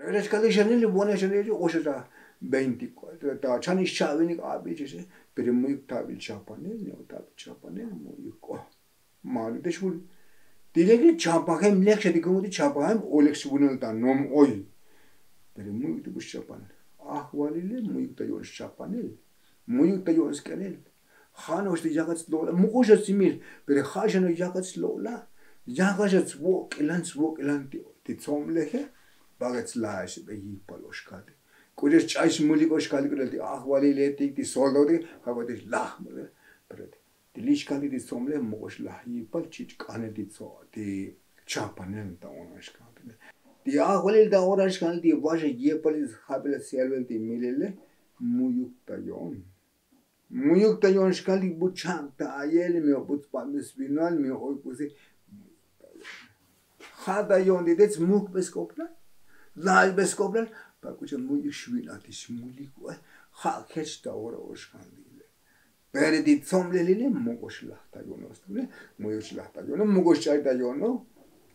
Eres cali chanel buona chanel oshata 24 ta chani chavini abi jese pero muy tabil chapanel no tabil chapanel muy ko mal de shul dilegi chapahem lekşe di gumu di chapahem olex bunul ta nom oy pero muy de buş chapan ah walile muy ta yor chapanel muy ta yor skanel khano sti jagats lola muqosha simir pero khashano jagats lola jagats wok elan ti tsomlehe bagats lash be yipal oshkali kules chais mulik oshkali kulati ah walile ti soldodi khabati lah pero di lishkali di somle muqosh lah yipal chich kane di so di chapanen ta onashkali di ah walil da orashkali di vaje yipal khabel selvel di milele muyuk ta yon shkali buchak ta ayele me obut pamis binal me oy kusi khada yon di dets muk beskopla Zal beskoplan, pa kucha muy shwin atis mulik wa ha khechta ora oshkandile. Pere di tsomle lile mugosh lahta yonos tule, mugosh lahta yono mugosh chaita yono.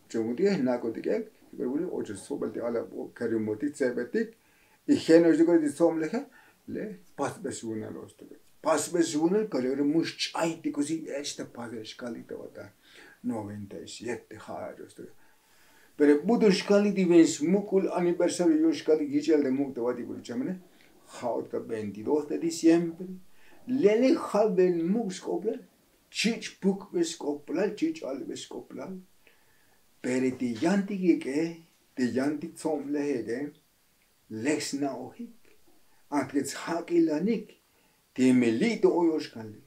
Chumuti na kotikek, ibuli ocho sobalte ala karimoti tsebetik. Iheno jiko di tsomle kha le pas besuna lostule. Pas besuna kalere mush chaiti così esta padesh kalita vata 97 haros. Pero budu shkali di ves mukul aniversario shkali gichel de muk tawati bul chamne khaut ka 22 de diciembre lele khaben muk skopla chich puk ves skopla chich al ves skopla pero ti yanti ke ti yanti tsomle hege lexna ohik atkets hakilanik ti melito oyoshkali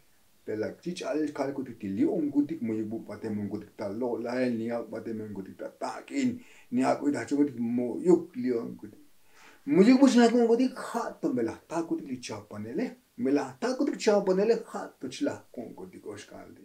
Pela chich al kalkutik ti li ongutik mo yubu pate mongutik ta lo lael ni ak pate mongutik ta takin ni ak udah chugutik mo yuk li ongutik mo yuk bus na kongutik khat to mela ta kutik li chapanele mela ta kutik chapanele khat to chla kongutik oshkaldi